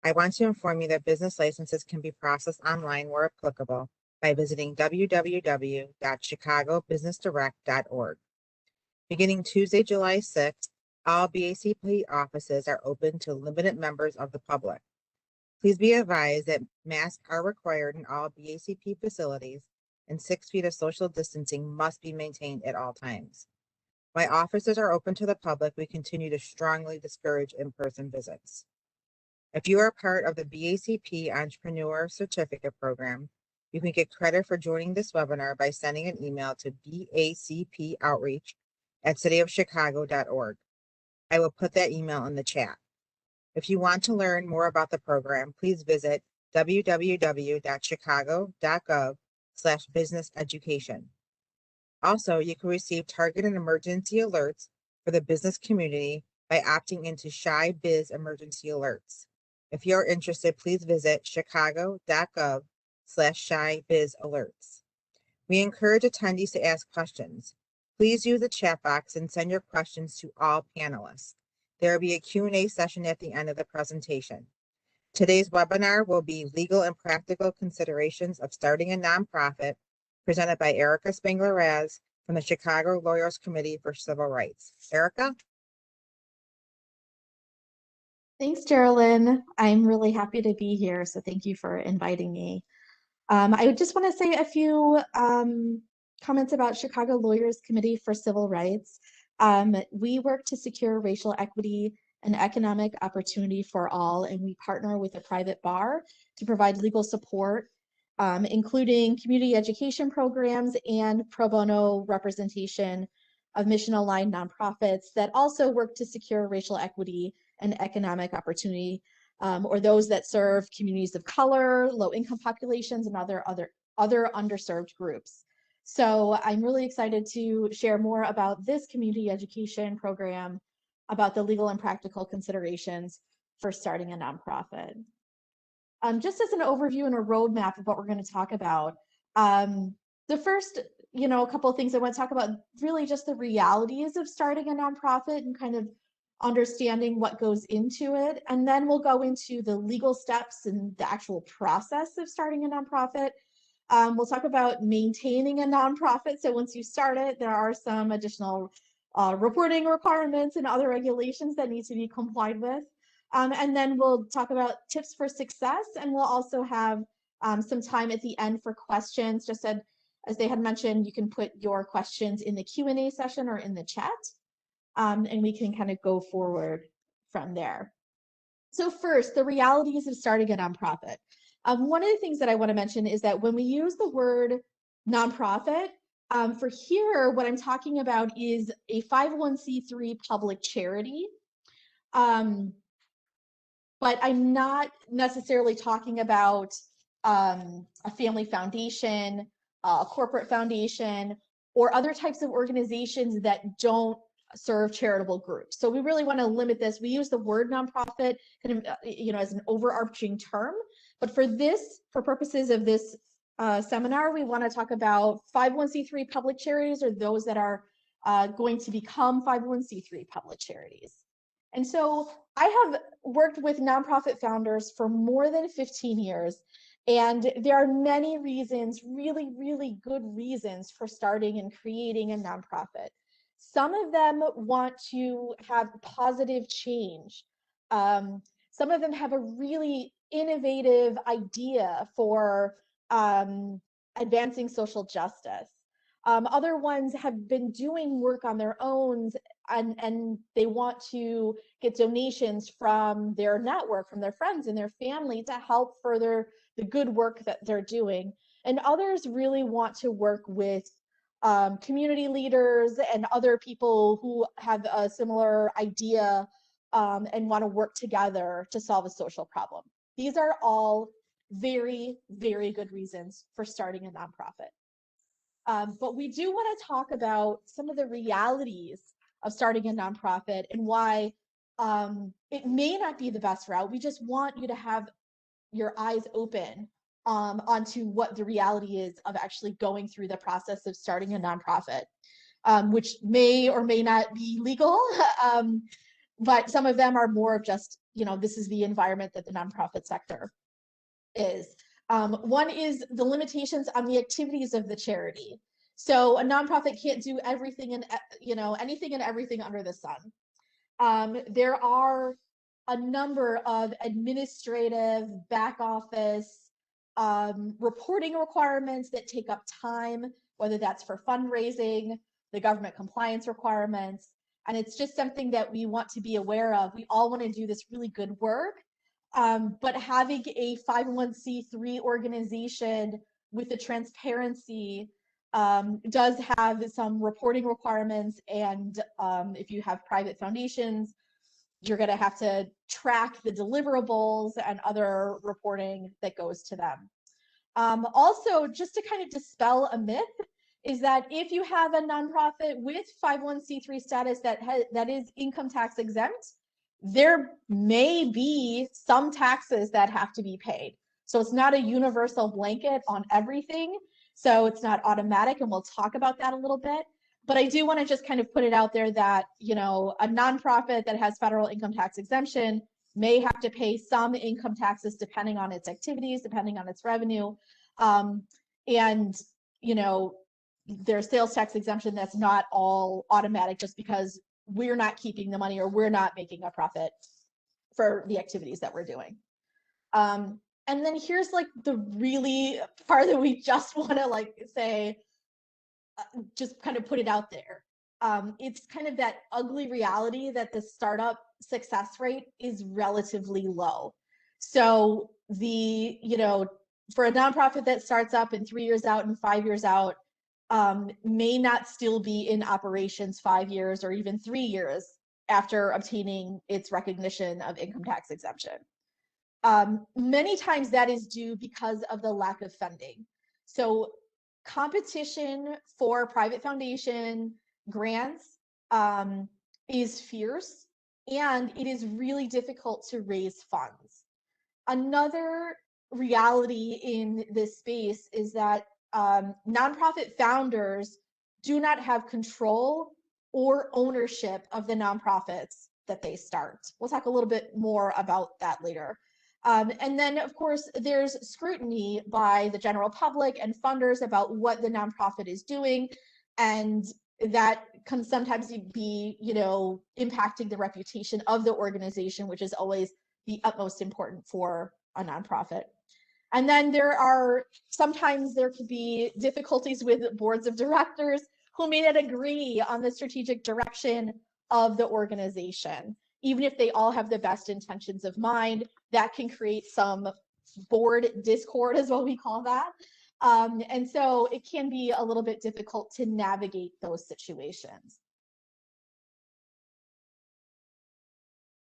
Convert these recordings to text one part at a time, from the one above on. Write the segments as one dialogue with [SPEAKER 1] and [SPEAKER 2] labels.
[SPEAKER 1] I want to inform you that business licenses can be processed online where applicable by visiting www.chicagobusinessdirect.org. Beginning Tuesday, July 6th, all BACP offices are open to limited members of the public. Please be advised that masks are required in all BACP facilities and 6 feet of social distancing must be maintained at all times. While offices are open to the public, we continue to strongly discourage in-person visits. If you are part of the BACP Entrepreneur Certificate Program, you can get credit for joining this webinar by sending an email to bacpoutreach@cityofchicago.org. I will put that email in the chat. If you want to learn more about the program, please visit www.chicago.gov/business-education. Also, you can receive targeted emergency alerts for the business community by opting into Shy Biz Emergency Alerts. If you're interested, please visit chicago.gov/Shy Biz Alerts. We encourage attendees to ask questions. Please use the chat box and send your questions to all panelists. There will be a Q&A session at the end of the presentation. Today's webinar will be Legal and Practical Considerations of Starting a Nonprofit, presented by Erica Spangler from the Chicago Lawyers Committee for Civil Rights. Erica?
[SPEAKER 2] Thanks, Geraldine. I'm really happy to be here, so thank you for inviting me. I just want to say a few comments about Chicago Lawyers Committee for Civil Rights. We work to secure racial equity and economic opportunity for all, and we partner with a private bar to provide legal support, including community education programs and pro bono representation of mission-aligned nonprofits that also work to secure racial equity and economic opportunity, or those that serve communities of color, low-income populations, and other underserved groups. So I'm really excited to share more about this community education program, about the legal and practical considerations for starting a nonprofit. Just as an overview and a roadmap of what we're going to talk about, the first, a couple of things I want to talk about, really just the realities of starting a nonprofit and kind of understanding what goes into it. And then we'll go into the legal steps and the actual process of starting a nonprofit. We'll talk about maintaining a nonprofit. So once you start it, there are some additional reporting requirements and other regulations that need to be complied with. And then we'll talk about tips for success, and we'll also have some time at the end for questions. Just as they had mentioned, you can put your questions in the Q&A session or in the chat, and we can kind of go forward from there. So first, the realities of starting a nonprofit. One of the things that I want to mention is that when we use the word nonprofit, for here, what I'm talking about is a 501c3 public charity. But I'm not necessarily talking about a family foundation, a corporate foundation, or other types of organizations that don't serve charitable groups. So we really want to limit this. We use the word nonprofit kind of, as an overarching term. But for purposes of this seminar, we want to talk about 501c3 public charities, or those that are going to become 501c3 public charities. And so I have worked with nonprofit founders for more than 15 years, and there are many reasons, really, really good reasons for starting and creating a nonprofit. Some of them want to have positive change. Some of them have a really innovative idea for advancing social justice. Other ones have been doing work on their own, and they want to get donations from their network, from their friends and their family, to help further the good work that they're doing. And others really want to work with community leaders and other people who have a similar idea and want to work together to solve a social problem. These are all very, very good reasons for starting a nonprofit. But we do want to talk about some of the realities of starting a nonprofit and why it may not be the best route. We just want you to have your eyes open onto what the reality is of actually going through the process of starting a nonprofit, which may or may not be legal. But some of them are more of just, this is the environment that the nonprofit sector is. One is the limitations on the activities of the charity. So a nonprofit can't do everything and anything and everything under the sun. There are a number of administrative back office reporting requirements that take up time, whether that's for fundraising, the government compliance requirements, and it's just something that we want to be aware of. We all want to do this really good work, but having a 501c3 organization with the transparency does have some reporting requirements, and if you have private foundations, you're going to have to track the deliverables and other reporting that goes to them. Also, just to kind of dispel a myth, is that if you have a nonprofit with 501c3 status that is income tax exempt, there may be some taxes that have to be paid. So it's not a universal blanket on everything. So it's not automatic, and we'll talk about that a little bit. But I do want to just kind of put it out there that, a nonprofit that has federal income tax exemption may have to pay some income taxes depending on its activities, depending on its revenue. And, their sales tax exemption, that's not all automatic just because we're not keeping the money or we're not making a profit for the activities that we're doing. And then here's like the really part that we just want to say, just kind of put it out there. It's kind of that ugly reality that the startup success rate is relatively low. So for a nonprofit that starts up and 3 years out and 5 years out, may not still be in operations 5 years or even 3 years after obtaining its recognition of income tax exemption. Many times that is due because of the lack of funding. So competition for private foundation grants is fierce, and it is really difficult to raise funds. Another reality in this space is that nonprofit founders do not have control or ownership of the nonprofits that they start. We'll talk a little bit more about that later. And then, of course, there's scrutiny by the general public and funders about what the nonprofit is doing, and that can sometimes be, impacting the reputation of the organization, which is always the utmost important for a nonprofit. And then sometimes there could be difficulties with boards of directors who may not agree on the strategic direction of the organization. Even if they all have the best intentions of mind, that can create some board discord, is what we call that. And so it can be a little bit difficult to navigate those situations.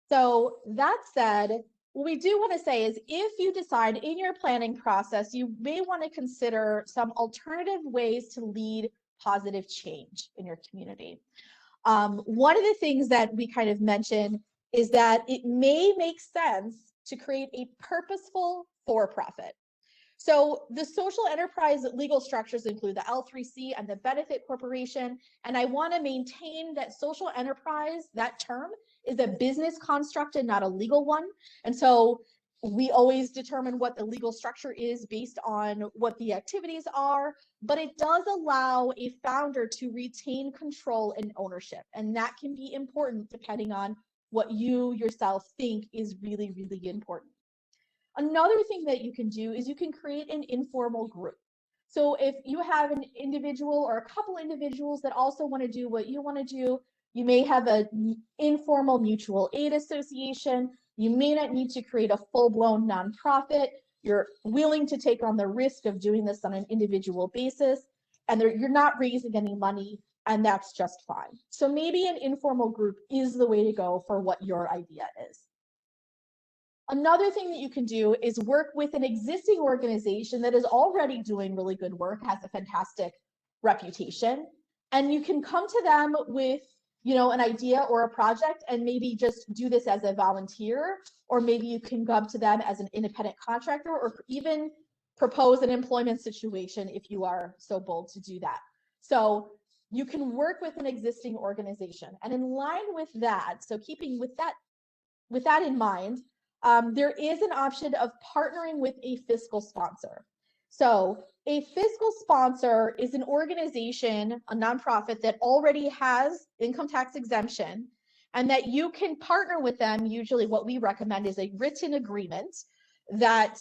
[SPEAKER 2] So that said, what we do want to say is if you decide in your planning process, you may want to consider some alternative ways to lead positive change in your community. One of the things that we kind of mentioned is that it may make sense to create a purposeful for-profit. So the social enterprise legal structures include the L3C and the benefit corporation. And I want to maintain that social enterprise, that term, is a business construct and not a legal one. And so we always determine what the legal structure is based on what the activities are, but it does allow a founder to retain control and ownership. And that can be important depending on what you yourself think is really, really important. Another thing that you can do is you can create an informal group. So if you have an individual or a couple individuals that also want to do what you want to do, you may have an informal mutual aid association. You may not need to create a full-blown nonprofit. You're willing to take on the risk of doing this on an individual basis, and you're not raising any money, and that's just fine. So maybe an informal group is the way to go for what your idea is. Another thing that you can do is work with an existing organization that is already doing really good work, has a fantastic reputation, and you can come to them with an idea or a project and maybe just do this as a volunteer, or maybe you can come to them as an independent contractor, or even propose an employment situation if you are so bold to do that. So you can work with an existing organization. And in line with that, so keeping with that in mind, there is an option of partnering with a fiscal sponsor. So a fiscal sponsor is an organization, a nonprofit that already has income tax exemption, and that you can partner with them. Usually what we recommend is a written agreement that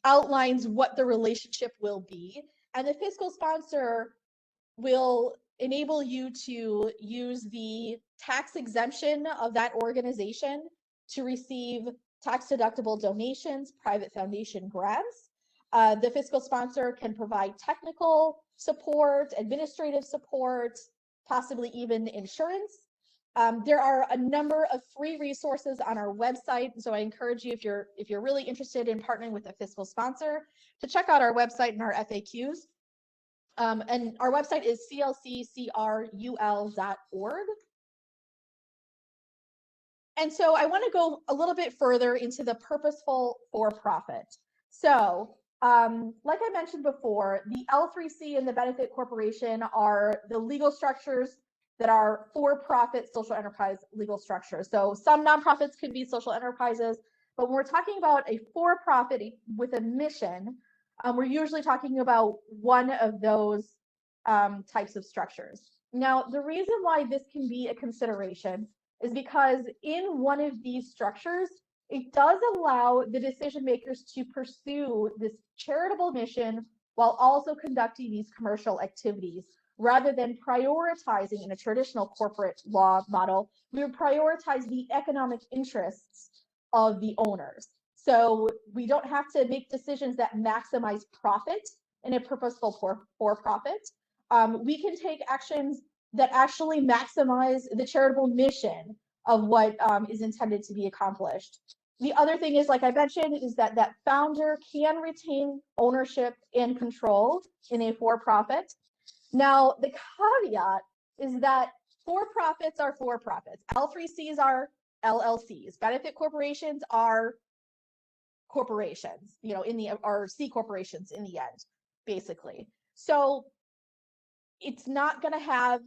[SPEAKER 2] outlines what the relationship will be. And the fiscal sponsor will enable you to use the tax exemption of that organization to receive tax deductible donations, private foundation grants. The fiscal sponsor can provide technical support, administrative support, possibly even insurance. There are a number of free resources on our website, so I encourage you, if you're really interested in partnering with a fiscal sponsor, to check out our website and our FAQs. And our website is clccrul.org. And so I want to go a little bit further into the purposeful for-profit. So like I mentioned before, the L3C and the benefit corporation are the legal structures that are for-profit social enterprise legal structures. So some nonprofits could be social enterprises, but when we're talking about a for-profit with a mission, we're usually talking about one of those types of structures. Now, the reason why this can be a consideration is because in one of these structures, it does allow the decision makers to pursue this charitable mission while also conducting these commercial activities. Rather than prioritizing in a traditional corporate law model, we would prioritize the economic interests of the owners. So we don't have to make decisions that maximize profit in a purposeful for-profit. We can take actions that actually maximize the charitable mission of what is intended to be accomplished. The other thing is, like I mentioned, is that founder can retain ownership and control in a for-profit. Now, the caveat is that for-profits are for-profits. L3Cs are LLCs. Benefit corporations are corporations, or C corporations in the end, basically. So it's not going to have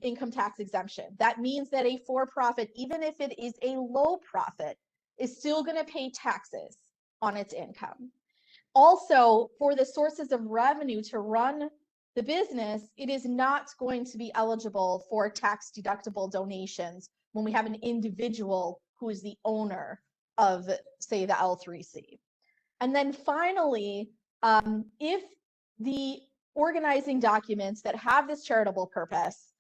[SPEAKER 2] income tax exemption. That means that a for-profit, even if it is a low profit, is still going to pay taxes on its income. Also, for the sources of revenue to run the business, it is not going to be eligible for tax deductible donations when we have an individual who is the owner of, say, the L3C. And then finally, if the organizing documents that have this charitable purpose,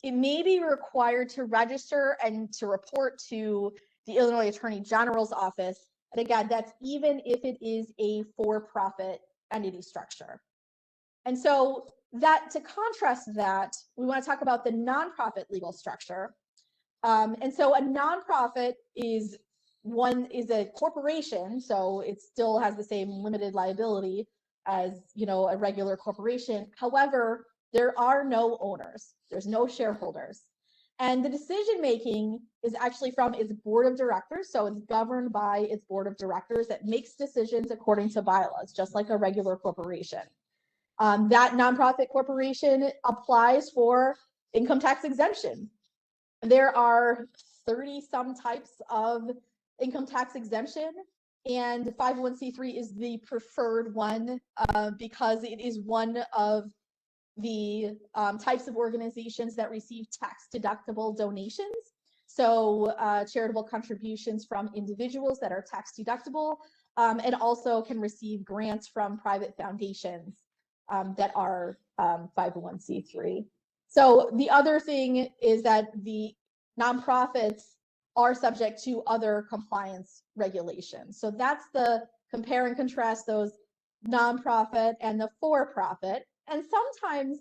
[SPEAKER 2] it may be required to register and to report to the Illinois Attorney General's office. And again, that's even if it is a for-profit entity structure. And so to contrast that, we want to talk about the nonprofit legal structure. And so a nonprofit is a corporation, so it still has the same limited liability as a regular corporation. However, there are no owners, there's no shareholders. And the decision making is actually from its board of directors. So it's governed by its board of directors that makes decisions according to bylaws, just like a regular corporation. That nonprofit corporation applies for income tax exemption. There are 30 some types of income tax exemption, and 501c3 is the preferred one because it is one of the types of organizations that receive tax deductible donations. So charitable contributions from individuals that are tax deductible, and also can receive grants from private foundations that are 501c3. So the other thing is that the nonprofits are subject to other compliance regulations. So that's the compare and contrast those nonprofit and the for-profit. And sometimes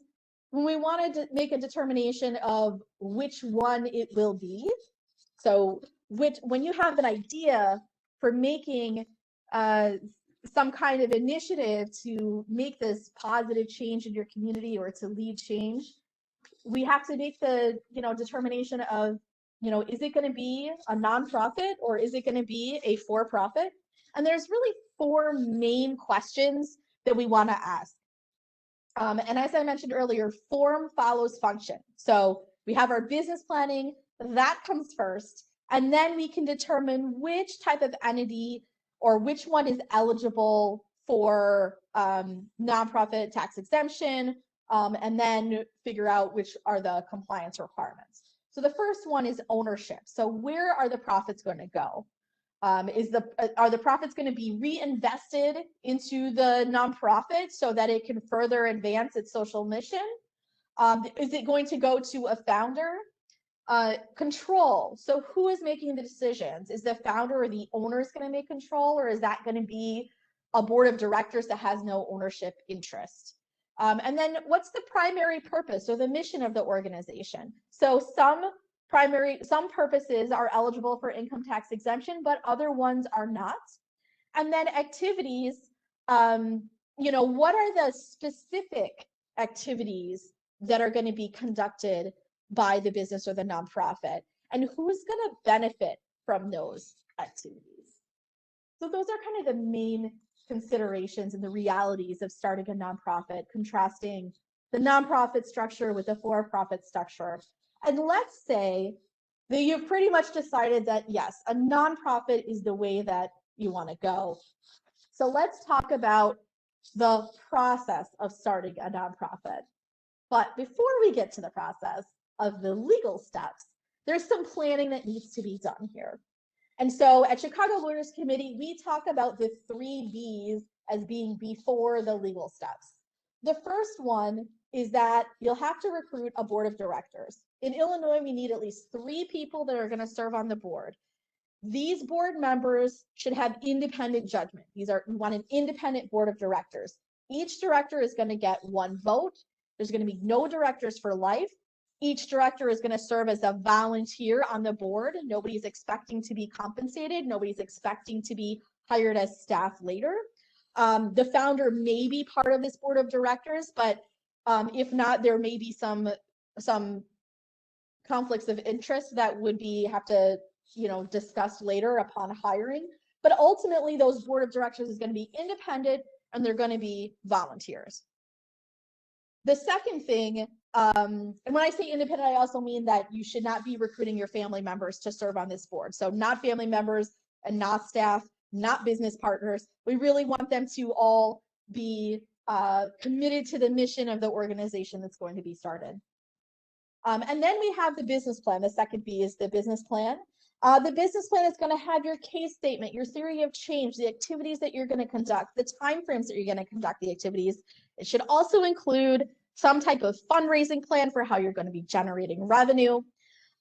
[SPEAKER 2] when we want to make a determination of which one it will be, so when you have an idea for making some kind of initiative to make this positive change in your community or to lead change, we have to make the determination of, is it going to be a nonprofit or is it going to be a for-profit? And there's really four main questions that we want to ask. And as I mentioned earlier, form follows function. So we have our business planning, that comes first, and then we can determine which type of entity or which one is eligible for nonprofit tax exemption, and then figure out which are the compliance requirements. So the first one is ownership. So where are the profits going to go? Are the profits going to be reinvested into the nonprofit so that it can further advance its social mission? Is it going to go to a founder? Control. So who is making the decisions? Is the founder or the owners going to make control, or is that going to be a board of directors that has no ownership interest? And then what's the primary purpose or the mission of the organization? So some purposes are eligible for income tax exemption, but other ones are not. And then activities, what are the specific activities that are going to be conducted by the business or the nonprofit, and who's going to benefit from those activities? So those are kind of the main considerations and the realities of starting a nonprofit, contrasting the nonprofit structure with the for-profit structure. And let's say that you've pretty much decided that, yes, a nonprofit is the way that you want to go. So let's talk about the process of starting a nonprofit. But before we get to the process of the legal steps, there's some planning that needs to be done here. And so at Chicago Lawyers Committee, we talk about the 3 B's as being before the legal steps. The first one is that you'll have to recruit a board of directors. In Illinois, we need at least 3 people that are going to serve on the board. These board members should have independent judgment. We want an independent board of directors. Each director is going to get 1 vote. There's going to be no directors for life. Each director is going to serve as a volunteer on the board. Nobody's expecting to be compensated. Nobody's expecting to be hired as staff later. The founder may be part of this board of directors, but if not, there may be some conflicts of interest that would have to discussed later upon hiring. But ultimately, those board of directors is going to be independent, and they're going to be volunteers. The second thing, and when I say independent, I also mean that you should not be recruiting your family members to serve on this board. So not family members and not staff, not business partners. We really want them to all be committed to the mission of the organization that's going to be started. And then we have the business plan. The second B is the business plan. The business plan is going to have your case statement, your theory of change, the activities that you're going to conduct, the timeframes that you're going to conduct the activities. It should also include some type of fundraising plan for how you're going to be generating revenue.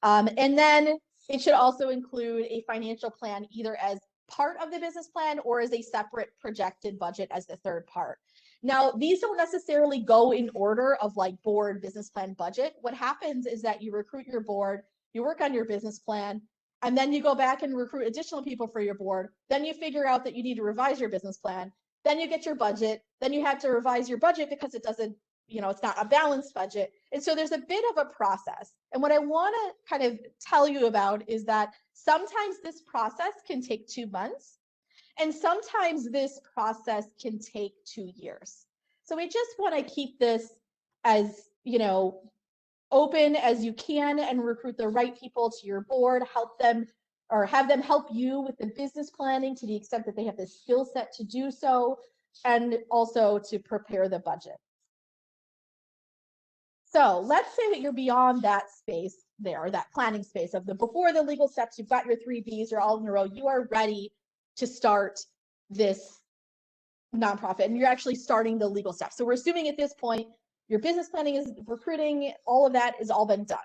[SPEAKER 2] And then it should also include a financial plan, either as part of the business plan or as a separate projected budget as the third part. Now, these don't necessarily go in order of like board, business plan, budget. What happens is that you recruit your board, you work on your business plan, and then you go back and recruit additional people for your board. Then you figure out that you need to revise your business plan. Then you get your budget. Then you have to revise your budget because it doesn't, it's not a balanced budget. And so there's a bit of a process. And what I want to kind of tell you about is that sometimes this process can take 2 months. And sometimes this process can take 2 years. So we just want to keep this as, open as you can and recruit the right people to your board, help them or have them help you with the business planning to the extent that they have the skill set to do so, and also to prepare the budget. So let's say that you're beyond that space there, that planning space of before the legal steps, you've got your 3 Bs, you're all in a row, you are ready to start this nonprofit and you're actually starting the legal steps. So we're assuming at this point, your business planning is recruiting, all of that is all been done.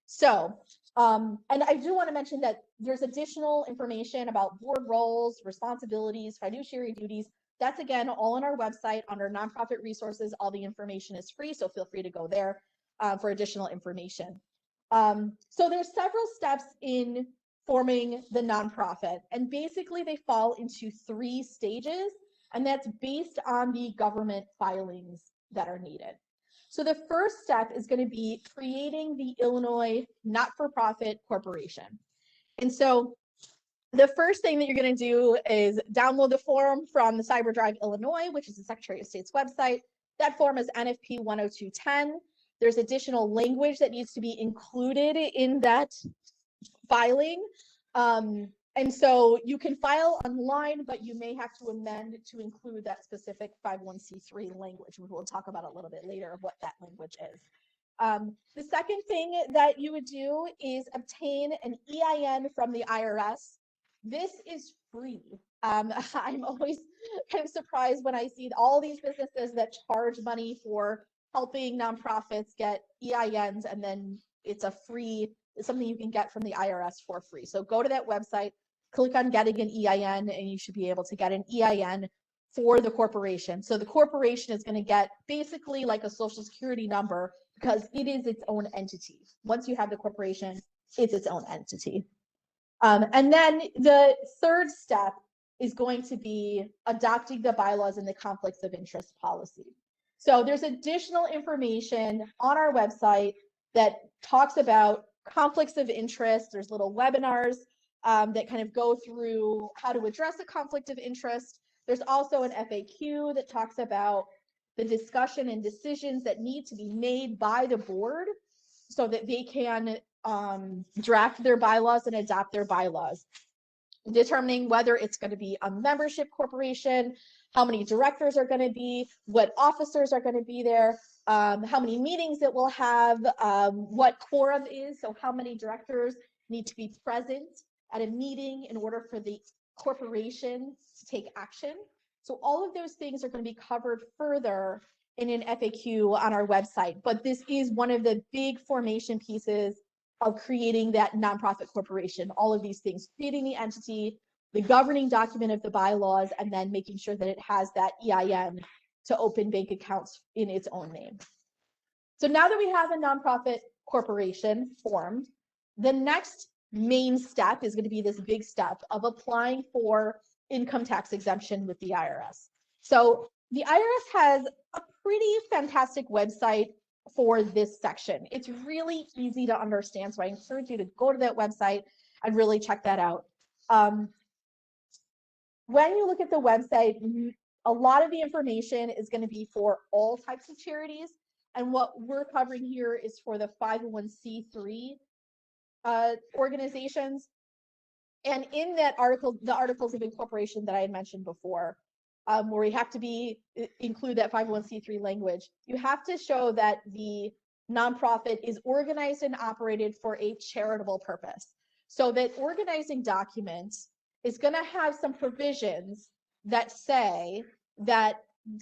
[SPEAKER 2] So, and I do want to mention that there's additional information about board roles, responsibilities, fiduciary duties. That's again, all on our website under nonprofit resources. All the information is free, so feel free to go there for additional information. So there's several steps in forming the nonprofit, and basically they fall into 3 stages, and that's based on the government filings that are needed. So the first step is going to be creating the Illinois not-for-profit corporation. And so the first thing that you're going to do is download the form from the CyberDrive Illinois, which is the Secretary of State's website. That form is NFP 10210. There's additional language that needs to be included in that filing. And so you can file online, but you may have to amend to include that specific 501c3 language. We'll talk about a little bit later of what that language is. The second thing that you would do is obtain an EIN from the IRS. This is free. I'm always kind of surprised when I see all these businesses that charge money for helping nonprofits get EINs, and then it's something you can get from the IRS for free. So go to that website, click on getting an EIN, and you should be able to get an EIN for the corporation. So the corporation is going to get basically like a social security number because it is its own entity. Once you have the corporation, it's its own entity. And then the third step is going to be adopting the bylaws and the conflicts of interest policy. So there's additional information on our website that talks about conflicts of interest. There's little webinars that kind of go through how to address a conflict of interest. There's also an FAQ that talks about the discussion and decisions that need to be made by the board so that they can draft their bylaws and adopt their bylaws, determining whether it's going to be a membership corporation, how many directors are going to be, what officers are going to be there, how many meetings it will have, what quorum is, so how many directors need to be present at a meeting in order for the corporation to take action. So all of those things are going to be covered further in an FAQ on our website, but this is one of the big formation pieces of creating that nonprofit corporation. All of these things, creating the entity, the governing document of the bylaws, and then making sure that it has that EIN to open bank accounts in its own name. So now that we have a nonprofit corporation formed, the next main step is going to be this big step of applying for income tax exemption with the IRS. So the IRS has a pretty fantastic website for this section. It's really easy to understand, so I encourage you to go to that website and really check that out. When you look at the website, a lot of the information is going to be for all types of charities, and what we're covering here is for the 501c3 organizations. And in that article, the articles of incorporation that I had mentioned before, where we have to include that 501c3 language, you have to show that the nonprofit is organized and operated for a charitable purpose. So that organizing document is going to have some provisions that say that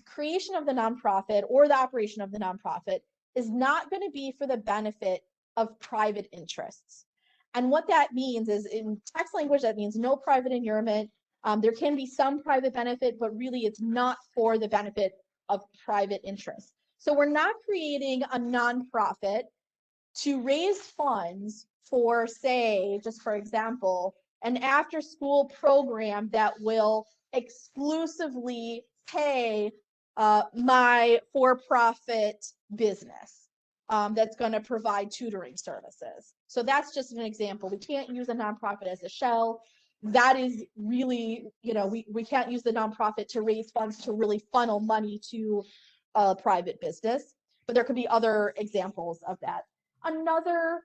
[SPEAKER 2] creation of the nonprofit or the operation of the nonprofit is not going to be for the benefit of private interests. And what that means is, in tax language, that means no private inurement. There can be some private benefit, but really it's not for the benefit of private interests. So we're not creating a nonprofit to raise funds for, say, just for example, an after-school program that will exclusively pay my for-profit business that's going to provide tutoring services. So that's just an example. We can't use a nonprofit as a shell. That is really, we can't use the nonprofit to raise funds to really funnel money to a private business, but there could be other examples of that. Another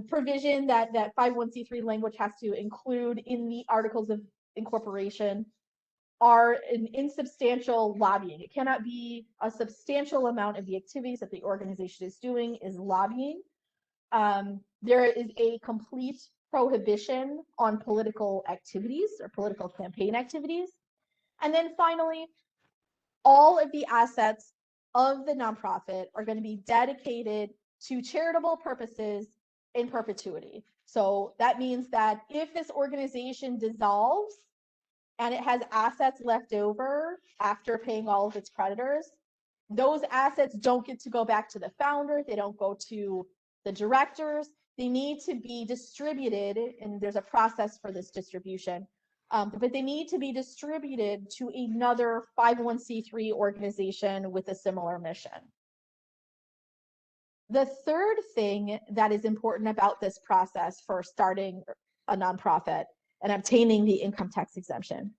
[SPEAKER 2] provision that 501c3 language has to include in the articles of incorporation are an insubstantial lobbying. It cannot be a substantial amount of the activities that the organization is doing is lobbying. There is a complete prohibition on political activities or political campaign activities. And then finally, all of the assets of the nonprofit are going to be dedicated to charitable purposes in perpetuity. So that means that if this organization dissolves and it has assets left over after paying all of its creditors, those assets don't get to go back to the founder. They don't go to the directors. They need to be distributed, and there's a process for this distribution, but they need to be distributed to another 501c3 organization with a similar mission. The third thing that is important about this process for starting a nonprofit and obtaining the income tax exemption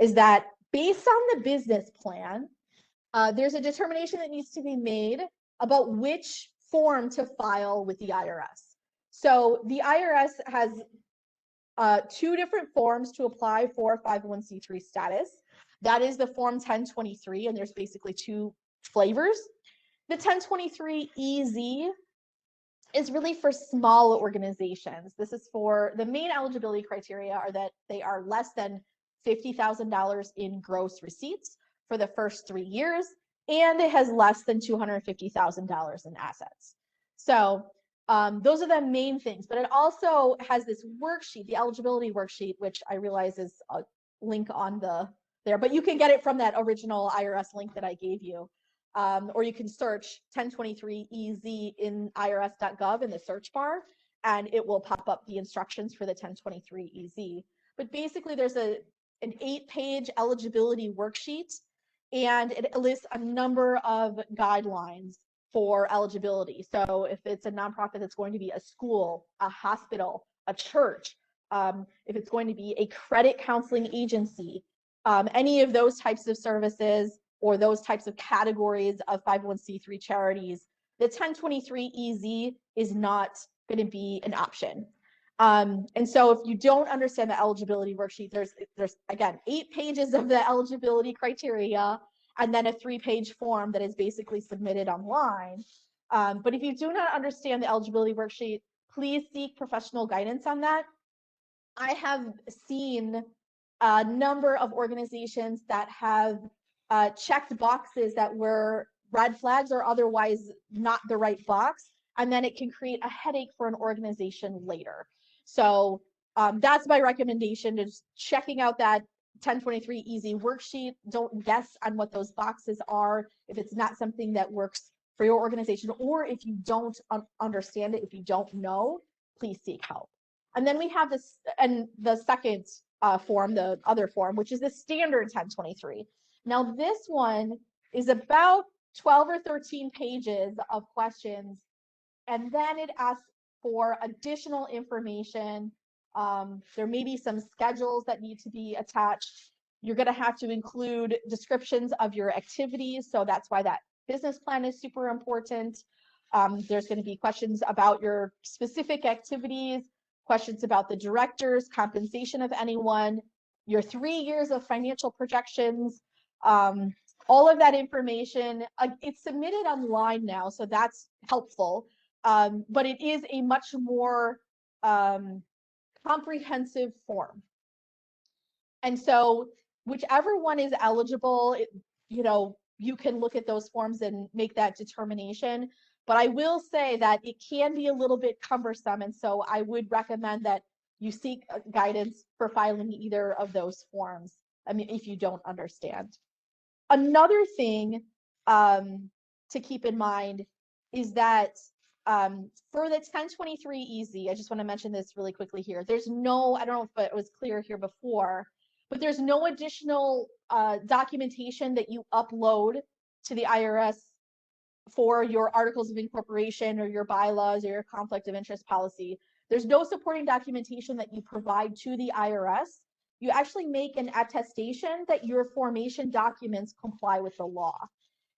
[SPEAKER 2] is that based on the business plan, there's a determination that needs to be made about which form to file with the IRS. So the IRS has two different forms to apply for 501c3 status. That is the Form 1023, and there's basically two flavors. The 1023-EZ is really for small organizations. This is for the main eligibility criteria are that they are less than $50,000 in gross receipts for the first 3 years, and it has less than $250,000 in assets. So those are the main things, but it also has this worksheet, the eligibility worksheet, which I realize is a link on there, but you can get it from that original IRS link that I gave you. Or you can search 1023-EZ in irs.gov in the search bar, and it will pop up the instructions for the 1023-EZ. But basically, there's an 8-page eligibility worksheet, and it lists a number of guidelines for eligibility. So if it's a nonprofit that's going to be a school, a hospital, a church, if it's going to be a credit counseling agency, any of those types of services or those types of categories of 501c3 charities, the 1023-EZ is not going to be an option. And so if you don't understand the eligibility worksheet, there's again 8 pages of the eligibility criteria and then a 3-page form that is basically submitted online. But if you do not understand the eligibility worksheet, please seek professional guidance on that. I have seen a number of organizations that have checked boxes that were red flags or otherwise not the right box, and then it can create a headache for an organization later. So that's my recommendation, is checking out that 1023-EZ worksheet. Don't guess on what those boxes are if it's not something that works for your organization, or if you don't understand it, if you don't know, please seek help. And then we have this, and the second form, the other form, which is the standard 1023. Now this one is about 12 or 13 pages of questions, and then it asks for additional information. There may be some schedules that need to be attached. You're going to have to include descriptions of your activities, so that's why that business plan is super important. There's going to be questions about your specific activities, questions about the directors, compensation of anyone, your 3 years of financial projections, all of that information. It's submitted online now, so that's helpful, but it is a much more comprehensive form. And so whichever one is eligible, you can look at those forms and make that determination. But I will say that it can be a little bit cumbersome, and so I would recommend that you seek guidance for filing either of those forms, if you don't understand. Another thing to keep in mind is that for the 1023-EZ, I just want to mention this really quickly here. There's no, I don't know if it was clear here before, but there's no additional documentation that you upload to the IRS for your articles of incorporation or your bylaws or your conflict of interest policy. There's no supporting documentation that you provide to the IRS. You actually make an attestation that your formation documents comply with the law.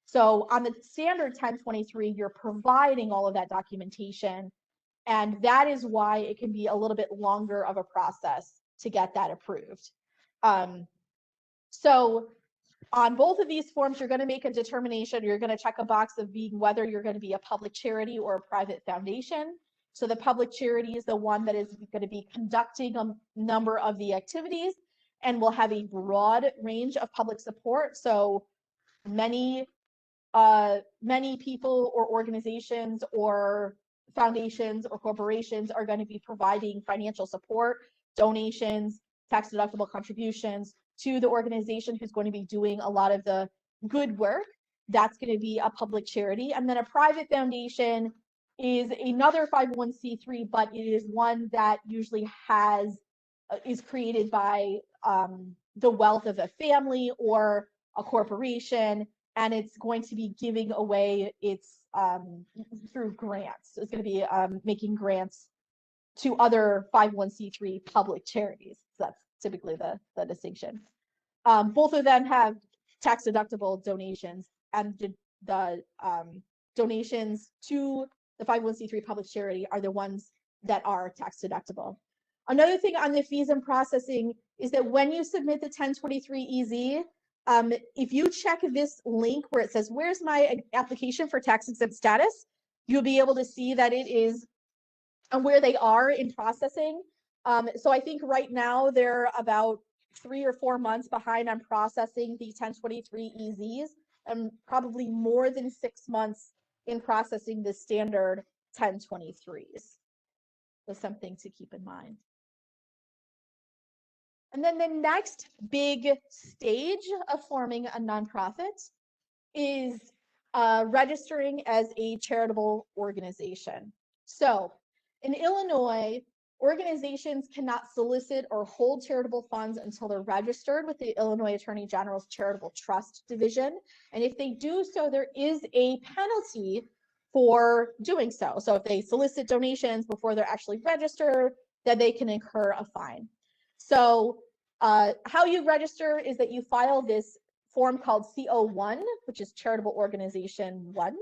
[SPEAKER 2] So on the standard 1023, you're providing all of that documentation, and that is why it can be a little bit longer of a process to get that approved. So on both of these forms, you're going to make a determination. You're going to check a box of being whether you're going to be a public charity or a private foundation. So the public charity is the one that is going to be conducting a number of the activities and will have a broad range of public support. So many people or organizations or foundations or corporations are going to be providing financial support, donations, tax-deductible contributions to the organization who's going to be doing a lot of the good work. That's going to be a public charity. And then a private foundation is another 501c3, but it is one that usually is created by the wealth of a family or a corporation, and it's going to be giving away its through grants. It's going to be making grants to other 501c3 public charities. So that's typically the distinction. Both of them have tax deductible donations, and the donations to the 501c3 public charity are the ones that are tax deductible. Another thing on the fees and processing is that when you submit the 1023 EZ, if you check this link where it says, where's my application for tax exempt status, you'll be able to see that it is where they are in processing. So I think right now they're about 3 or 4 months behind on processing the 1023 EZs, and probably more than 6 months in processing the standard 1023s. So something to keep in mind. And then the next big stage of forming a nonprofit is registering as a charitable organization. So in Illinois, organizations cannot solicit or hold charitable funds until they're registered with the Illinois Attorney General's Charitable Trust Division. And if they do so, there is a penalty for doing so. So if they solicit donations before they're actually registered, then they can incur a fine. So how you register is that you file this form called CO1, which is Charitable Organization 1.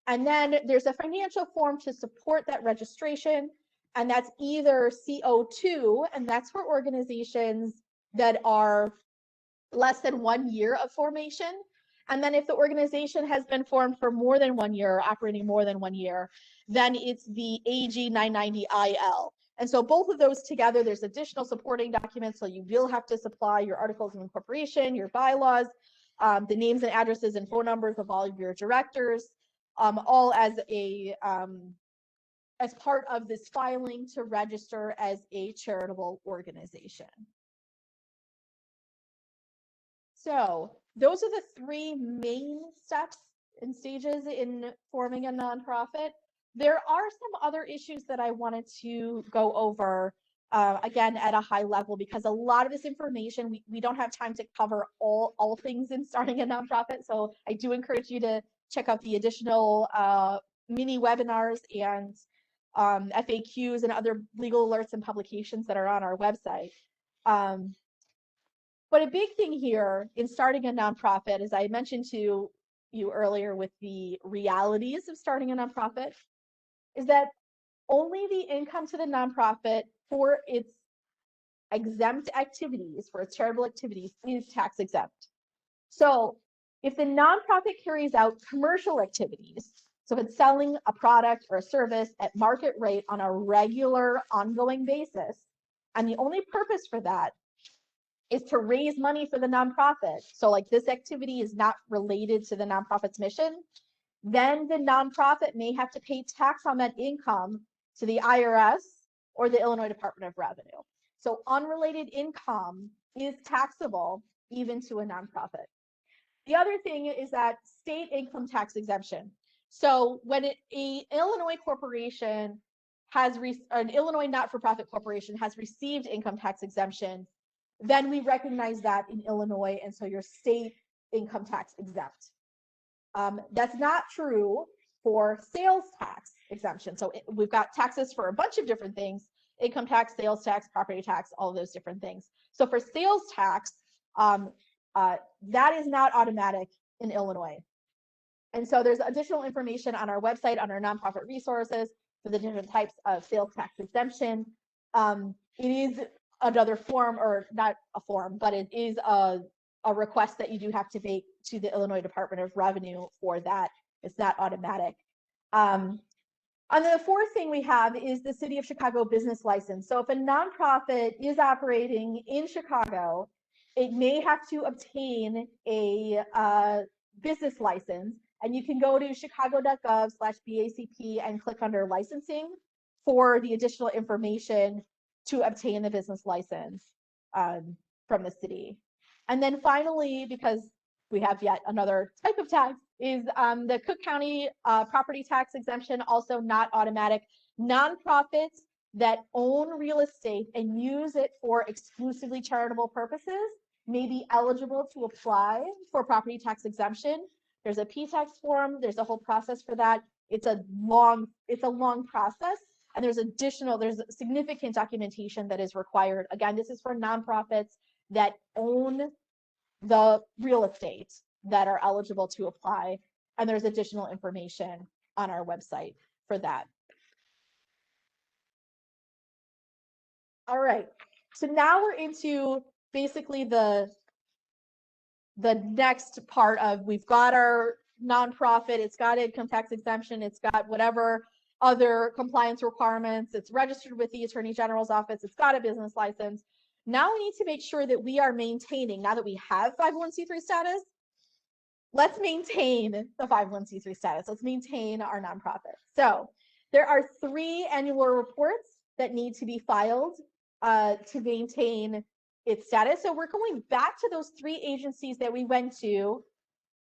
[SPEAKER 2] And then there's a financial form to support that registration. And that's either CO2, and that's for organizations that are less than 1 year of formation. And then if the organization has been formed for more than 1 year, operating more than 1 year, then it's the AG 990IL. And so both of those together, there's additional supporting documents. So you will have to supply your articles of incorporation, your bylaws, the names and addresses and phone numbers of all of your directors, all as part of this filing to register as a charitable organization. So those are the 3 main steps and stages in forming a nonprofit. There are some other issues that I wanted to go over, again, at a high level, because a lot of this information, we don't have time to cover all things in starting a nonprofit. So I do encourage you to check out the additional mini webinars and FAQs and other legal alerts and publications that are on our website. But a big thing here in starting a nonprofit, as I mentioned to you earlier with the realities of starting a nonprofit, is that only the income to the nonprofit for its exempt activities, for its charitable activities, is tax exempt. So if the nonprofit carries out commercial activities, so if it's selling a product or a service at market rate on a regular, ongoing basis, and the only purpose for that is to raise money for the nonprofit, so like this activity is not related to the nonprofit's mission, then the nonprofit may have to pay tax on that income to the IRS or the Illinois Department of Revenue. So unrelated income is taxable even to a nonprofit. The other thing is that state income tax exemption. So when an Illinois corporation has, an Illinois not-for-profit corporation has received income tax exemption, then we recognize that in Illinois, and so your state income tax exempt. That's not true for sales tax exemption. So we've got taxes for a bunch of different things: income tax, sales tax, property tax, all of those different things. So for sales tax, that is not automatic in Illinois. And so there's additional information on our website, on our nonprofit resources, for the different types of sales tax exemption. It is another form, or not a form, but it is a request that you do have to make to the Illinois Department of Revenue for that. It's not automatic. And then the fourth thing we have is the City of Chicago business license. So if a nonprofit is operating in Chicago, it may have to obtain a business license, and you can go to chicago.gov/BACP and click under licensing for the additional information to obtain the business license from the city. And then finally, because we have yet another type of tax, is the Cook County property tax exemption, also not automatic. Nonprofits that own real estate and use it for exclusively charitable purposes may be eligible to apply for property tax exemption. There's a P-tax form, there's a whole process for that. It's a long process, and there's significant documentation that is required. Again, this is for nonprofits that own the real estate that are eligible to apply. And there's additional information on our website for that. All right, so now we're into basically the next part of, we've got our nonprofit, it's got income tax exemption, it's got whatever other compliance requirements, it's registered with the Attorney General's office, it's got a business license. Now we need to make sure that we are maintaining, now that we have 501c3 status, let's maintain the 501c3 status. Let's maintain our nonprofit. So there are 3 annual reports that need to be filed to maintain its status. So we're going back to those 3 agencies that we went to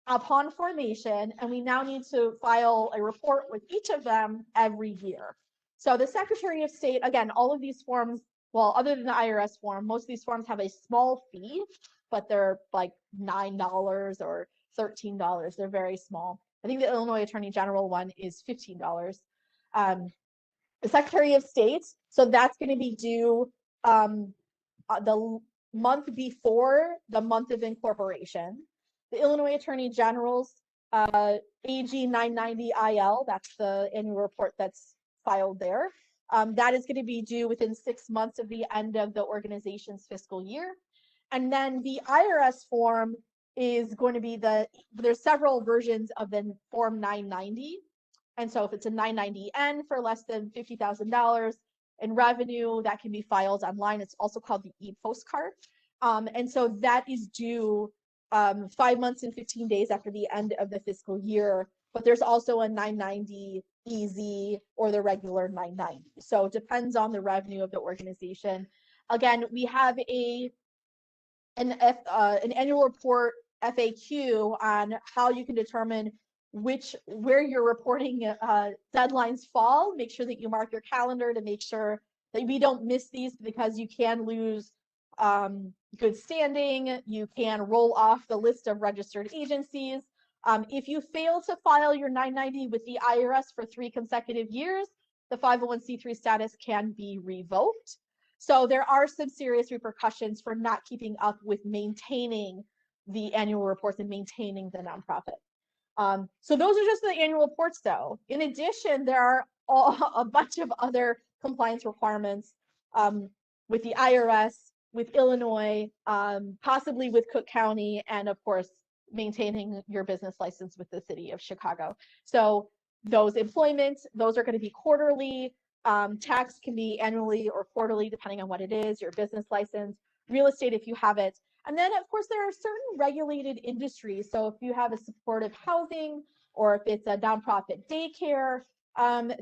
[SPEAKER 2] upon formation, and we now need to file a report with each of them every year. So the Secretary of State, again, all of these forms, well, other than the IRS form, most of these forms have a small fee, but they're like $9 or $13. They're very small. I think the Illinois Attorney General one is $15. The Secretary of State, so that's going to be due the month before the month of incorporation. The Illinois Attorney General's AG 990 IL, that's the annual report that's filed there. That is going to be due within 6 months of the end of the organization's fiscal year. And then the IRS form is going to be there's several versions of the form 990. And so if it's a 990N for less than $50,000 in revenue, that can be filed online. It's also called the e-postcard. And so that is due 5 months and 15 days after the end of the fiscal year. But there's also a 990 EZ or the regular 990. So it depends on the revenue of the organization. Again, we have an annual report FAQ on how you can determine where your reporting deadlines fall. Make sure that you mark your calendar to make sure that we don't miss these, because you can lose good standing. You can roll off the list of registered agencies. If you fail to file your 990 with the IRS for 3 consecutive years, the 501c3 status can be revoked. So there are some serious repercussions for not keeping up with maintaining the annual reports and maintaining the nonprofit. So those are just the annual reports, though. In addition, there are a bunch of other compliance requirements with the IRS, with Illinois, possibly with Cook County, and of course, maintaining your business license with the city of Chicago. So those those are going to be quarterly. Tax can be annually or quarterly, depending on what it is, your business license, real estate if you have it. And then, of course, there are certain regulated industries. So if you have a supportive housing, or if it's a nonprofit daycare,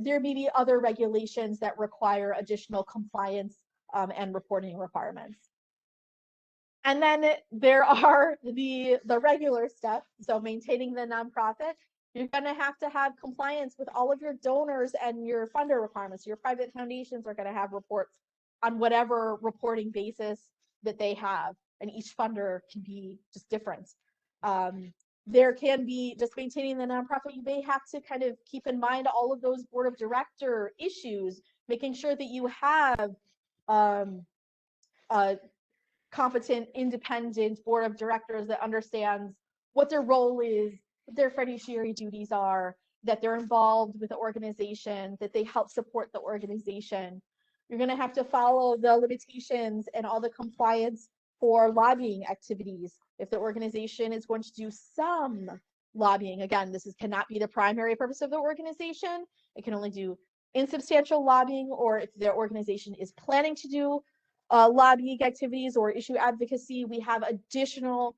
[SPEAKER 2] there may be other regulations that require additional compliance and reporting requirements. And then there are the regular steps. So maintaining the nonprofit, you're going to have compliance with all of your donors and your funder requirements. Your private foundations are going to have reports on whatever reporting basis that they have, and each funder can be just different. There can be, just maintaining the nonprofit, you may have to kind of keep in mind all of those board of director issues, making sure that you have a competent, independent board of directors that understands what their role is, what their fiduciary duties are, that they're involved with the organization, that they help support the organization. You're going to have to follow the limitations and all the compliance for lobbying activities. If the organization is going to do some lobbying, again, this cannot be the primary purpose of the organization. It can only do insubstantial lobbying, or if the organization is planning to do lobbying activities or issue advocacy, we have additional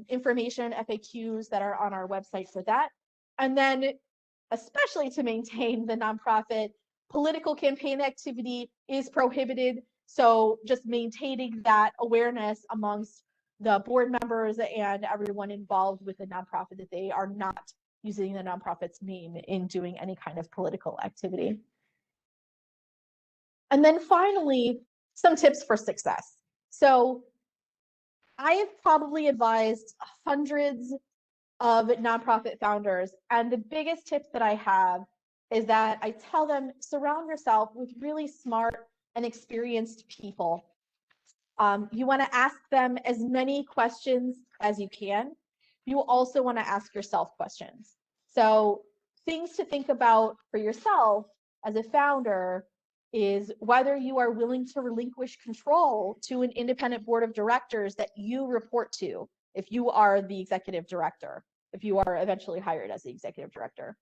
[SPEAKER 2] information, FAQs that are on our website for that. And then, especially to maintain the nonprofit, political campaign activity is prohibited. So just maintaining that awareness amongst the board members and everyone involved with the nonprofit, that they are not using the nonprofit's name in doing any kind of political activity. And then finally, some tips for success. So I have probably advised hundreds of nonprofit founders, and the biggest tip that I have is that I tell them, surround yourself with really smart and experienced people. You want to ask them as many questions as you can. you also want to ask yourself questions. So things to think about for yourself as a founder is whether you are willing to relinquish control to an independent board of directors that you report to if you are the executive director, if you are eventually hired as the executive director.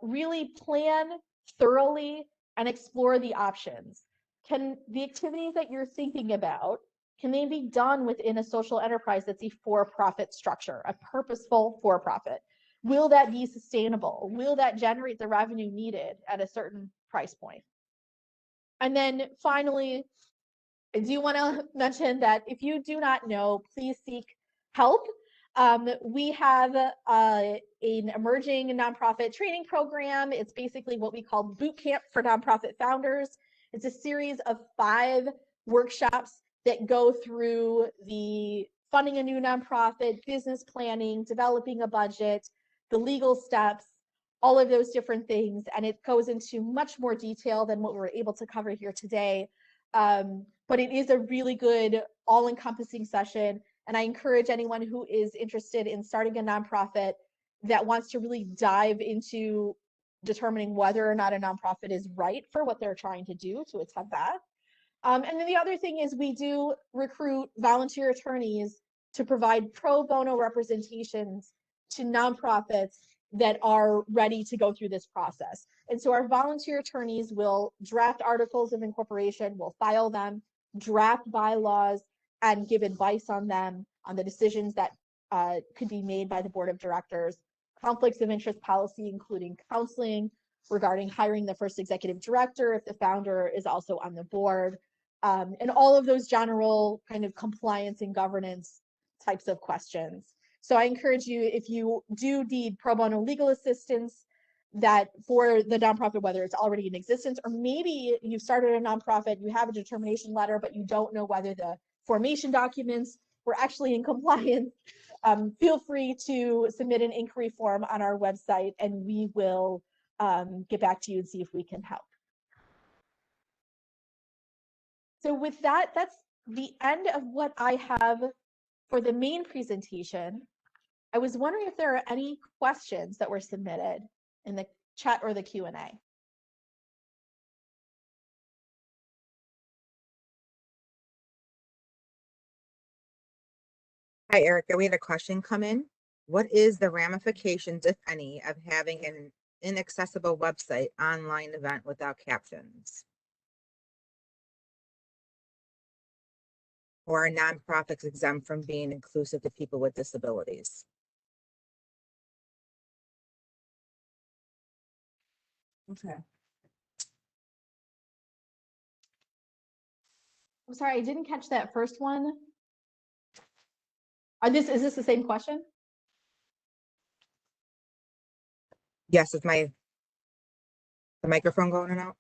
[SPEAKER 2] Really plan thoroughly and explore the options. Can the activities that you're thinking about, can they be done within a social enterprise that's a for-profit structure, a purposeful for-profit? Will that be sustainable? Will that generate the revenue needed at a certain price point? And then finally, I do want to mention that if you do not know, please seek help. We have an emerging nonprofit training program. It's basically what we call boot camp for nonprofit founders. It's a series of 5 workshops that go through the funding a new nonprofit, business planning, developing a budget, the legal steps, all of those different things. And it goes into much more detail than what we're able to cover here today. But it is a really good all-encompassing session. And I encourage anyone who is interested in starting a nonprofit that wants to really dive into determining whether or not a nonprofit is right for what they're trying to do to attend that. And then the other thing is we do recruit volunteer attorneys to provide pro bono representations to nonprofits that are ready to go through this process. And so our volunteer attorneys will draft articles of incorporation, will file them, draft bylaws, and give advice on them, on the decisions that could be made by the board of directors, conflicts of interest policy, including counseling regarding hiring the first executive director if the founder is also on the board, and all of those general kind of compliance and governance types of questions. So I encourage you, if you do need pro bono legal assistance, that for the nonprofit, whether it's already in existence, or maybe you've started a nonprofit, you have a determination letter, but you don't know whether the formation documents were actually in compliance, feel free to submit an inquiry form on our website and we will get back to you and see if we can help. So with that, that's the end of what I have for the main presentation. I was wondering if there are any questions that were submitted in the chat or the Q&A.
[SPEAKER 1] Hi, Erica. We had a question come in. What is the ramifications, if any, of having an inaccessible website online event without captions? Or are nonprofits exempt from being inclusive to people with disabilities? Okay.
[SPEAKER 2] I'm sorry, I didn't catch that first one. Is this the same question?
[SPEAKER 1] Yes, is the microphone going in and out?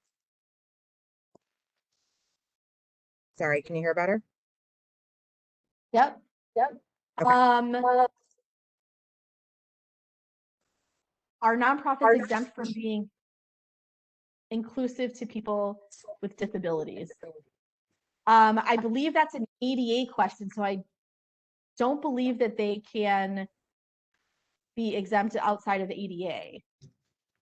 [SPEAKER 1] Sorry, can you hear better?
[SPEAKER 2] Yep.
[SPEAKER 1] Okay.
[SPEAKER 2] Are nonprofits exempt from being inclusive to people with disabilities? I believe that's an ADA question, so I don't believe that they can be exempt outside of the ADA.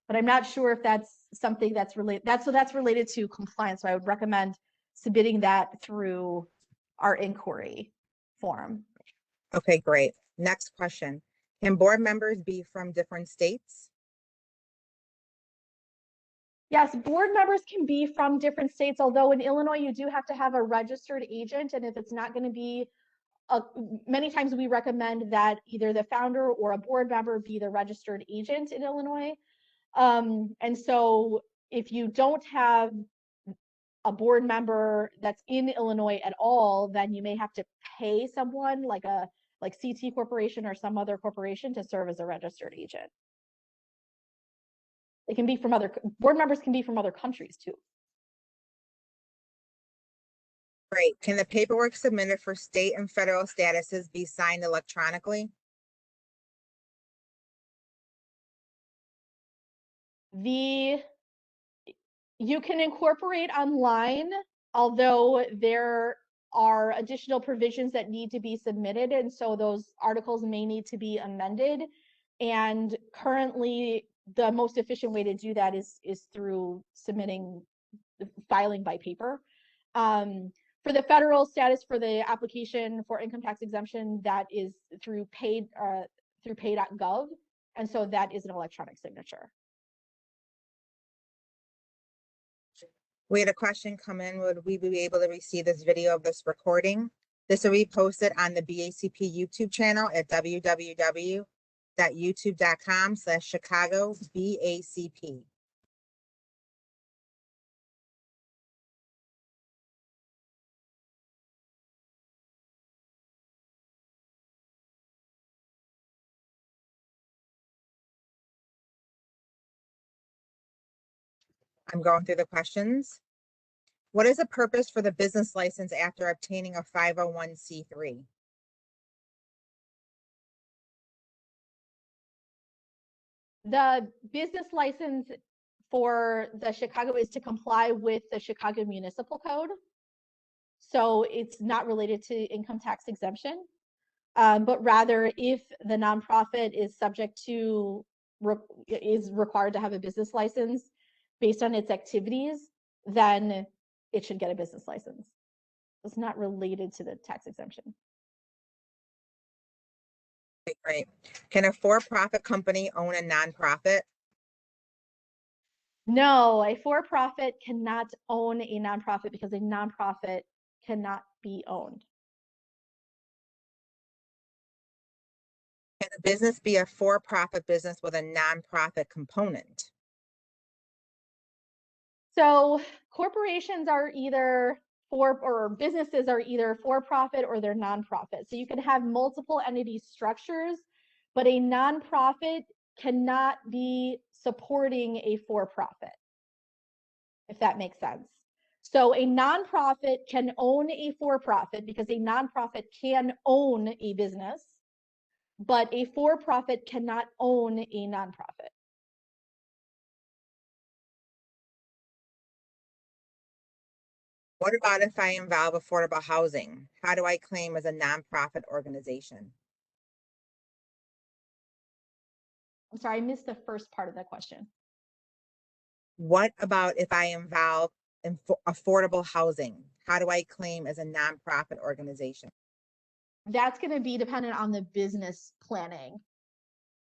[SPEAKER 2] But I'm not sure if that's something that's related. That's related to compliance. So I would recommend submitting that through our inquiry form.
[SPEAKER 1] Okay, great. Next question. Can board members be from different states?
[SPEAKER 2] Yes, board members can be from different states, although in Illinois, you do have to have a registered agent. And if it's not going to be, many times we recommend that either the founder or a board member be the registered agent in Illinois. And so if you don't have a board member that's in Illinois at all, then you may have to pay someone like CT Corporation or some other corporation to serve as a registered agent. They can be from board members can be from other countries too.
[SPEAKER 1] Great. Can the paperwork submitted for state and federal statuses be signed electronically?
[SPEAKER 2] You can incorporate online, although there are additional provisions that need to be submitted, and so those articles may need to be amended. And currently, the most efficient way to do that is through filing by paper. For the federal status for the application for income tax exemption, that is through pay.gov, and so that is an electronic signature.
[SPEAKER 1] We had a question come in. Would we be able to receive this video of this recording? This will be posted on the BACP YouTube channel at www.youtube.com/Chicago BACP. I'm going through the questions. What is the purpose for the business license after obtaining a 501c3?
[SPEAKER 2] The business license for the Chicago is to comply with the Chicago Municipal Code. So it's not related to income tax exemption, but rather if the nonprofit is is required to have a business license based on its activities, then it should get a business license. It's not related to the tax exemption.
[SPEAKER 1] Okay, great. Can a for-profit company own a nonprofit?
[SPEAKER 2] No, a for-profit cannot own a nonprofit because a nonprofit cannot be owned.
[SPEAKER 1] Can a business be a for-profit business with a nonprofit component?
[SPEAKER 2] So corporations are either businesses are either for-profit or they're nonprofit. So you can have multiple entity structures, but a nonprofit cannot be supporting a for-profit, if that makes sense. So a nonprofit can own a for-profit because a nonprofit can own a business, but a for-profit cannot own a nonprofit.
[SPEAKER 1] What about if I involve affordable housing? How do I claim as a nonprofit organization?
[SPEAKER 2] I'm sorry, I missed the first part of the question.
[SPEAKER 1] What about if I involve in affordable housing? How do I claim as a nonprofit organization?
[SPEAKER 2] That's going to be dependent on the business planning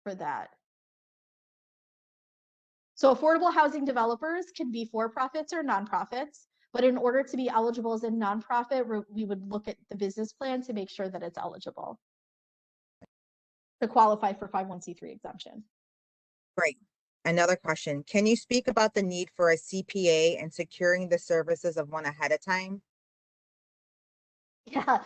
[SPEAKER 2] for that. So affordable housing developers can be for-profits or nonprofits, but in order to be eligible as a nonprofit, we would look at the business plan to make sure that it's eligible to qualify for 501c3 exemption.
[SPEAKER 1] Great. Another question. Can you speak about the need for a CPA and securing the services of one ahead of time?
[SPEAKER 2] Yeah,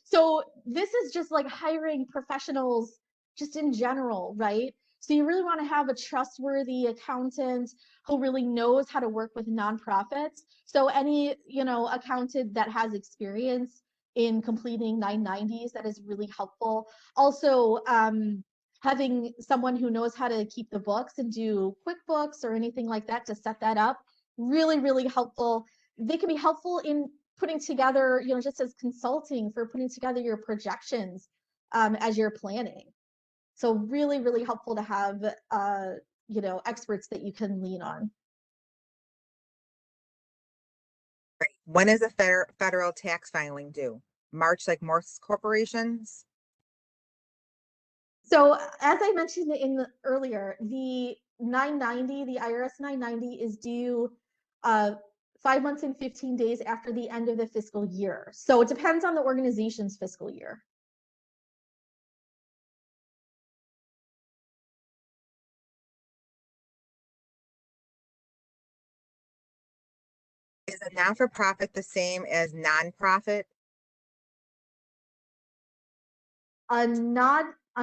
[SPEAKER 2] so this is just like hiring professionals just in general, right? So you really want to have a trustworthy accountant who really knows how to work with nonprofits. So any, accountant that has experience in completing 990s, that is really helpful. Also, having someone who knows how to keep the books and do QuickBooks or anything like that to set that up, really, really helpful. They can be helpful in putting together, just as consulting for putting together your projections as you're planning. So really, really helpful to have, experts that you can lean on.
[SPEAKER 1] Great. When is a federal tax filing due? March, like most corporations?
[SPEAKER 2] So as I mentioned earlier, the 990, the IRS 990 is due 5 months and 15 days after the end of the fiscal year. So it depends on the organization's fiscal year.
[SPEAKER 1] Is a not-for-profit the same as nonprofit?
[SPEAKER 2] A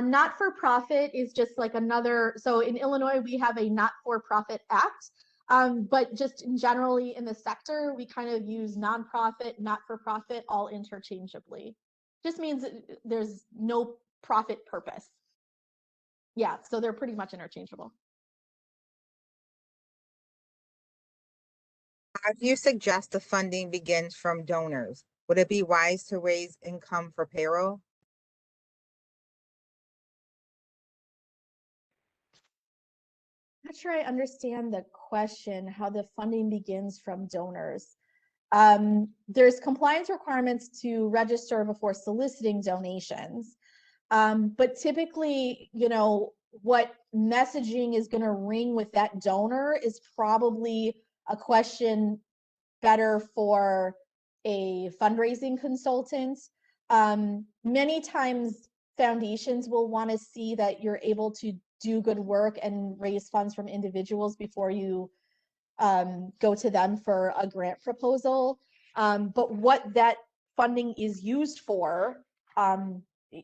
[SPEAKER 2] not-for-profit is just like another. So in Illinois, we have a not-for-profit act. But just generally in the sector, we kind of use nonprofit, not-for-profit all interchangeably. Just means there's no profit purpose. Yeah, so they're pretty much interchangeable.
[SPEAKER 1] How do you suggest the funding begins from donors? Would it be wise to raise income for payroll?
[SPEAKER 2] Not sure I understand the question, how the funding begins from donors. There's compliance requirements to register before soliciting donations. But typically, what messaging is going to ring with that donor is probably a question better for a fundraising consultant. Many times foundations will want to see that you're able to do good work and raise funds from individuals before you go to them for a grant proposal. But what that funding is used for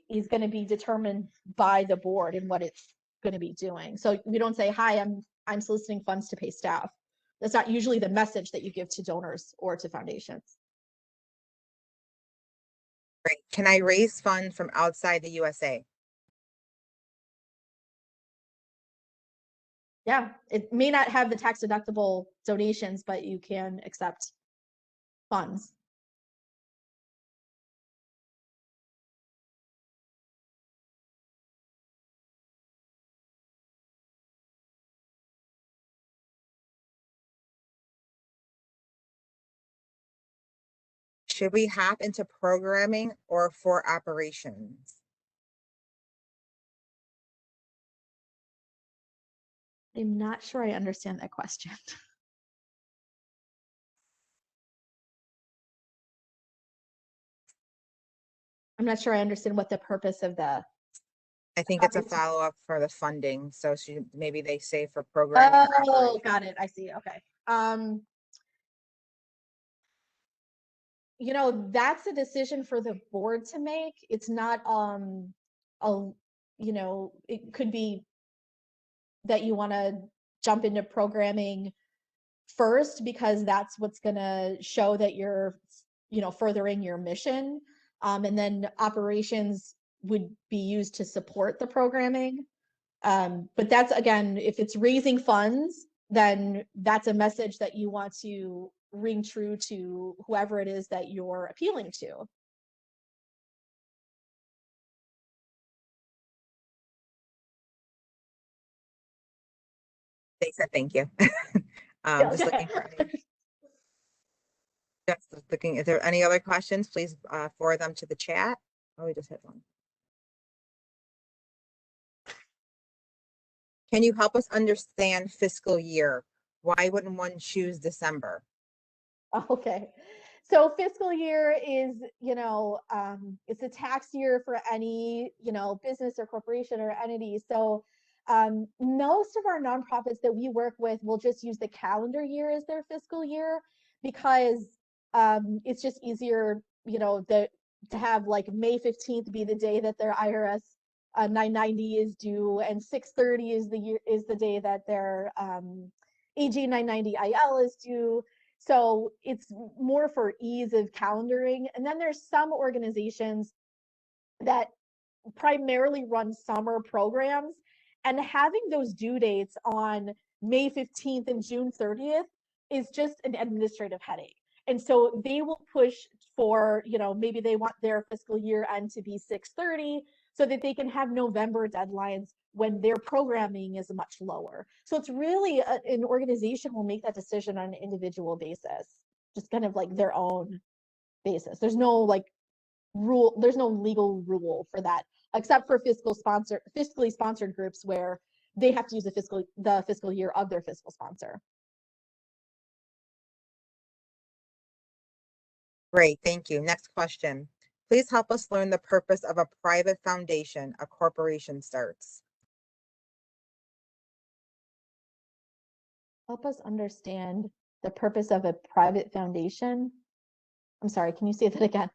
[SPEAKER 2] is going to be determined by the board and what it's going to be doing. So we don't say, hi, I'm soliciting funds to pay staff. That's not usually the message that you give to donors or to foundations.
[SPEAKER 1] Great. Can I raise funds from outside the USA?
[SPEAKER 2] Yeah, it may not have the tax deductible donations, but you can accept funds.
[SPEAKER 1] Should we hop into programming or for operations?
[SPEAKER 2] I'm not sure I understand that question. I'm not sure I understand what the purpose of the.
[SPEAKER 1] I think it's a follow-up for the funding. So maybe they say for programming. Or
[SPEAKER 2] Oh,
[SPEAKER 1] operations.
[SPEAKER 2] got it. I see. Okay. That's a decision for the board to make. It's not it could be that you want to jump into programming first because that's what's going to show that you're furthering your mission, and then operations would be used to support the programming. But that's, again, if it's raising funds, then that's a message that you want to ring true to whoever it is that you're appealing to.
[SPEAKER 1] They said thank you. Just looking for just looking. If there are any other questions, please forward them to the chat. Oh, we just hit one. Can you help us understand fiscal year? Why wouldn't one choose December?
[SPEAKER 2] Okay. So fiscal year is, it's a tax year for any, business or corporation or entity. So most of our nonprofits that we work with will just use the calendar year as their fiscal year because it's just easier, to have like May 15th be the day that their IRS 990 is due, and 6/30 is the day that their AG 990 IL is due. So it's more for ease of calendaring. And then there's some organizations that primarily run summer programs, and having those due dates on May 15th and June 30th is just an administrative headache. And so they will push for, maybe they want their fiscal year end to be 6/30 so that they can have November deadlines when their programming is much lower. So it's really an organization will make that decision on an individual basis, just kind of like their own basis. There's no like rule, there's no legal rule for that, except for fiscally sponsored groups where they have to use the fiscal year of their fiscal sponsor.
[SPEAKER 1] Great, thank you. Next question. Please help us learn the purpose of a private foundation a corporation starts.
[SPEAKER 2] Help us understand the purpose of a private foundation. I'm sorry, can you say that again?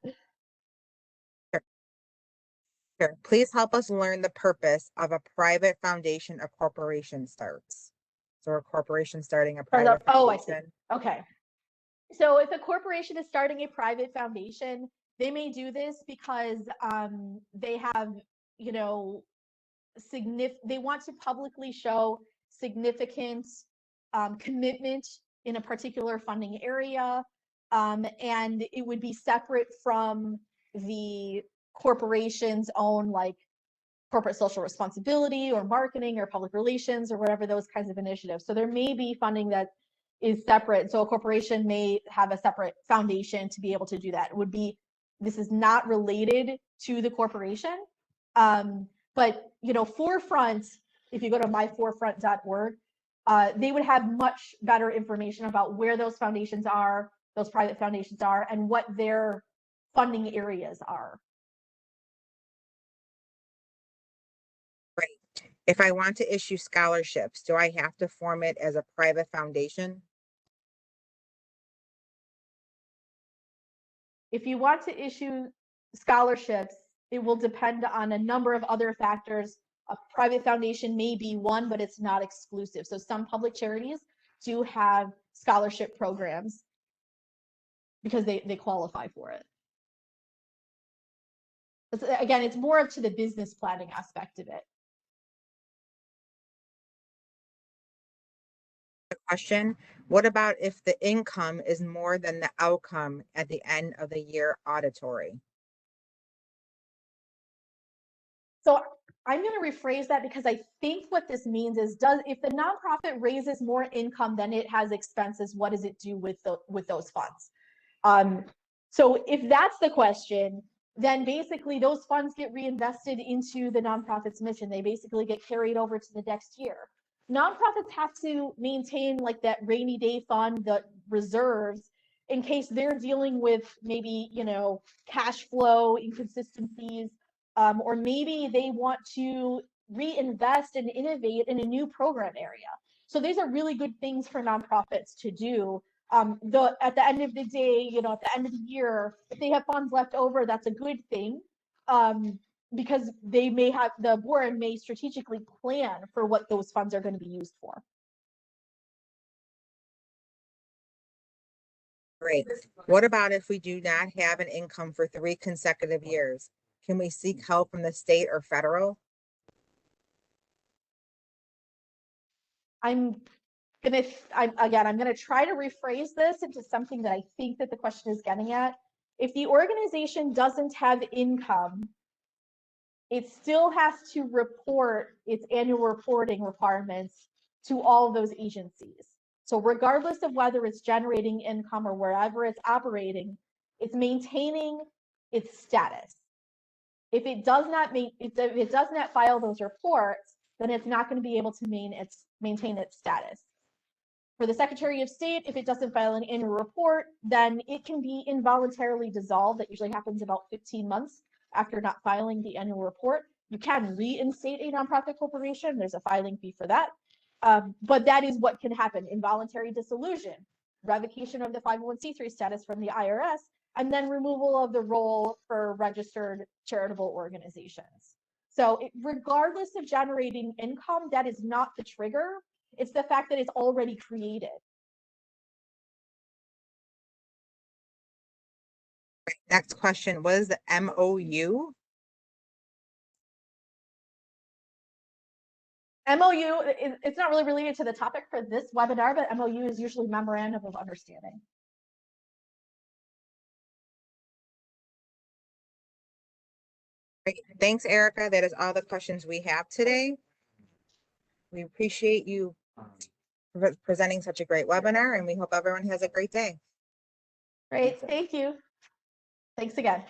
[SPEAKER 1] Sure. Please help us learn the purpose of a private foundation a corporation starts. So a corporation starting a private
[SPEAKER 2] Oh, I see.
[SPEAKER 1] foundation.
[SPEAKER 2] Okay. So if a corporation is starting a private foundation, they may do this because they have, they want to publicly show significant commitment in a particular funding area. and it would be separate from the corporation's own like corporate social responsibility or marketing or public relations or whatever those kinds of initiatives. So there may be funding that is separate. So a corporation may have a separate foundation to be able to do that. It would be, this is not related to the corporation. But you know, Forefront, if you go to myforefront.org, they would have much better information about where those foundations are, those private foundations are, and what their funding areas are.
[SPEAKER 1] Great. If I want to issue scholarships, do I have to form it as a private foundation?
[SPEAKER 2] If you want to issue scholarships, it will depend on a number of other factors. A private foundation may be one, but it's not exclusive. So some public charities do have scholarship programs because they qualify for it. Again, it's more up to the business planning aspect of it.
[SPEAKER 1] Question, what about if the income is more than the outcome at the end of the year auditory?
[SPEAKER 2] So I'm going to rephrase that because I think what this means is, if the nonprofit raises more income than it has expenses, what does it do with those funds? So if that's the question, then basically those funds get reinvested into the nonprofit's mission. They basically get carried over to the next year. Nonprofits have to maintain like that rainy day fund, the reserves, in case they're dealing with maybe, you know, cash flow inconsistencies, or maybe they want to reinvest and innovate in a new program area. So these are really good things for nonprofits to do. At the end of the day, you know, at the end of the year, if they have funds left over, that's a good thing, because they may have, the board may strategically plan for what those funds are going to be used for.
[SPEAKER 1] Great. What about if we do not have an income for 3 consecutive years? Can we seek help from the state or federal?
[SPEAKER 2] I'm gonna try to rephrase this into something that I think that the question is getting at. If the organization doesn't have income, it still has to report its annual reporting requirements to all of those agencies. So regardless of whether it's generating income or wherever it's operating, it's maintaining its status. If it does not file those reports, then it's not going to be able to maintain its status. For the Secretary of State, if it doesn't file an annual report, then it can be involuntarily dissolved. That usually happens about 15 months after not filing the annual report. You can reinstate a nonprofit corporation. There's a filing fee for that. But that is what can happen: involuntary dissolution, revocation of the 501c3 status from the IRS, and then removal of the role for registered charitable organizations. So regardless of generating income, that is not the trigger. It's the fact that it's already created.
[SPEAKER 1] Next question, what is the MOU?
[SPEAKER 2] MOU, it's not really related to the topic for this webinar, but MOU is usually memorandum of understanding.
[SPEAKER 1] Great. Thanks, Erica. That is all the questions we have today. We appreciate you presenting such a great webinar, and we hope everyone has a great day.
[SPEAKER 2] Great, thank you. Thanks again.